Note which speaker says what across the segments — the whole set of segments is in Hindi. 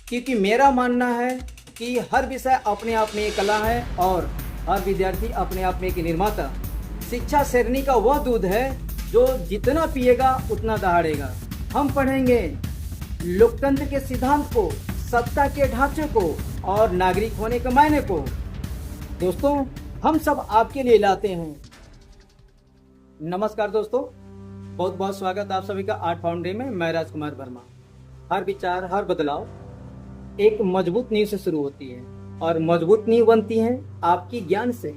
Speaker 1: क्योंकि मेरा मानना है कि हर विषय अपने आप में एक कला है और हर विद्यार्थी अपने आप में एक निर्माता। शिक्षा शेरनी का वह दूध है जो जितना पिएगा उतना दहाड़ेगा। हम पढ़ेंगे लोकतंत्र के सिद्धांत को, सत्ता के ढांचे को और नागरिक होने के मायने को। दोस्तों, हम सब आपके लिए लाते हैं। नमस्कार दोस्तों, बहुत बहुत स्वागत आप सभी का आर्ट फाउंड्री में। मैं राजकुमार वर्मा। हर विचार, हर बदलाव एक मजबूत नींव से शुरू होती है और मजबूत नींव बनती है आपकी ज्ञान से,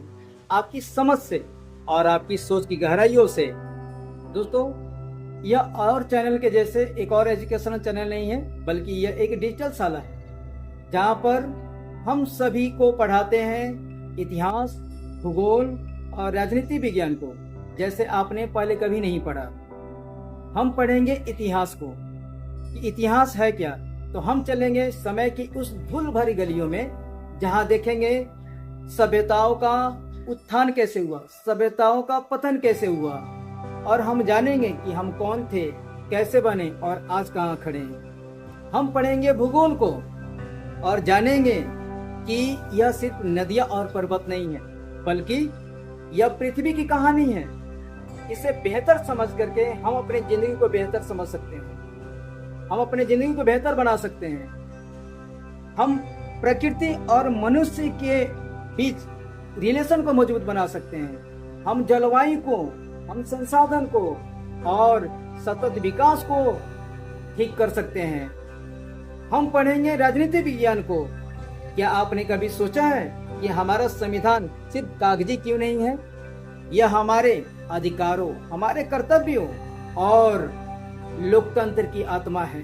Speaker 1: आपकी समझ से और आपकी सोच की गहराइयों से। दोस्तों, यह और चैनल के जैसे एक और एजुकेशनल चैनल नहीं है, बल्कि यह एक डिजिटल शाला है जहां पर हम सभी को पढ़ाते हैं इतिहास, भूगोल और राजनीति विज्ञान को, जैसे आपने पहले कभी नहीं पढ़ा। हम पढ़ेंगे इतिहास को कि इतिहास है क्या। तो हम चलेंगे समय की उस धूल भरी गलियों में जहां देखेंगे सभ्यताओं का उत्थान कैसे हुआ, सभ्यताओं का पतन कैसे हुआ, और हम जानेंगे कि हम कौन थे, कैसे बने और आज कहां खड़े हैं। हम पढ़ेंगे भूगोल को और जानेंगे कि यह सिर्फ नदियां और पर्वत नहीं है, बल्कि यह पृथ्वी की कहानी है। इसे बेहतर समझ करके हम अपनी जिंदगी को बेहतर समझ सकते हैं, हम अपनी जिंदगी को बेहतर बना सकते हैं। हम प्रकृति और मनुष्य के बीच रिलेशन को मजबूत बना सकते हैं। हम जलवायु को, हम संसाधन को और सतत विकास को ठीक कर सकते हैं। हम पढ़ेंगे राजनीति विज्ञान को। क्या आपने कभी सोचा है कि हमारा संविधान सिर्फ कागजी क्यों नहीं है? यह हमारे अधिकारों, हमारे कर्तव्यों और लोकतंत्र की आत्मा है।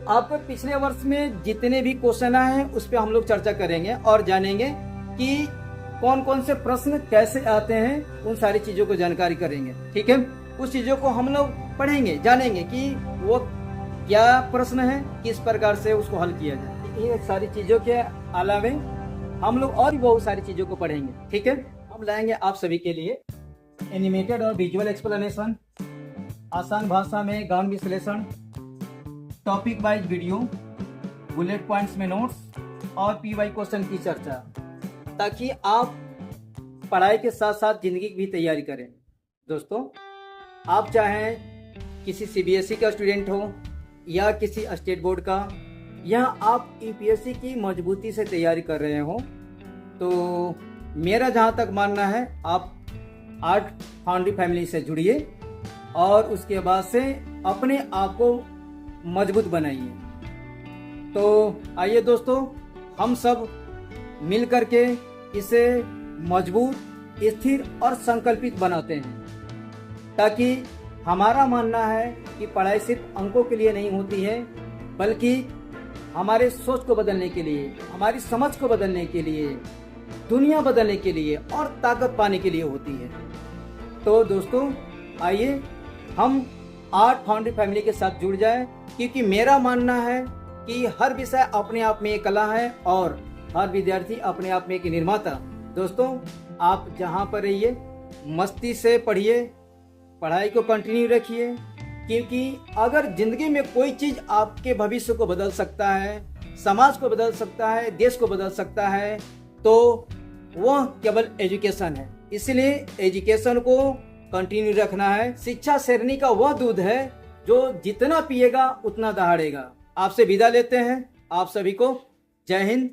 Speaker 1: आपको पिछले वर्ष में जितने भी क्वेश्चन आए हैं उस पर हम लोग चर्चा करेंगे और जानेंगे कि कौन कौन से प्रश्न कैसे आते हैं। उन सारी चीजों को जानकारी करेंगे, ठीक है। उस चीजों को हम लोग पढ़ेंगे, जानेंगे कि वो क्या प्रश्न है, किस प्रकार से उसको हल किया जाए। ये सारी चीजों के अलावे हम लोग और भी बहुत सारी चीजों को पढ़ेंगे, ठीक है। हम लाएंगे आप सभी के लिए एनिमेटेड और विजुअल एक्सप्लेनेशन, आसान भाषा में गहन विश्लेषण, topic wise video, bullet points में नोट्स और पीवाई क्वेश्चन की चर्चा, ताकि आप पढ़ाई के साथ साथ जिंदगी की भी तैयारी करें। दोस्तों, आप चाहें किसी सीबीएसई का स्टूडेंट हो या किसी स्टेट बोर्ड का, या आप यूपीएससी की मजबूती से तैयारी कर रहे हो, तो मेरा जहां तक मानना है आप आर्ट फाउंड्री फैमिली से जुड़िए और उसके बाद से अपने आप को मजबूत बनाइए। तो आइए दोस्तों, हम सब मिल करके इसे मजबूत, स्थिर और संकल्पित बनाते हैं, ताकि हमारा मानना है कि पढ़ाई सिर्फ अंकों के लिए नहीं होती है, बल्कि हमारे सोच को बदलने के लिए, हमारी समझ को बदलने के लिए, दुनिया बदलने के लिए और ताकत पाने के लिए होती है। तो दोस्तों, आइए हम आर्ट फाउंड्री फैमिली के साथ जुड़ जाएं, क्योंकि मेरा मानना है कि हर विषय अपने आप में एक कला है और हर विद्यार्थी अपने आप में एक निर्माता। दोस्तों, आप जहां पर रहिए मस्ती से पढ़िए, पढ़ाई को कंटिन्यू रखिए, क्योंकि अगर जिंदगी में कोई चीज आपके भविष्य को बदल सकता है, समाज को बदल सकता है, देश को बदल सकता है, तो वह केवल एजुकेशन है। इसलिए एजुकेशन को कंटिन्यू रखना है। शिक्षा शेरनी का वह दूध है जो जितना पिएगा उतना दहाड़ेगा। आपसे विदा लेते हैं। आप सभी को जय हिंद।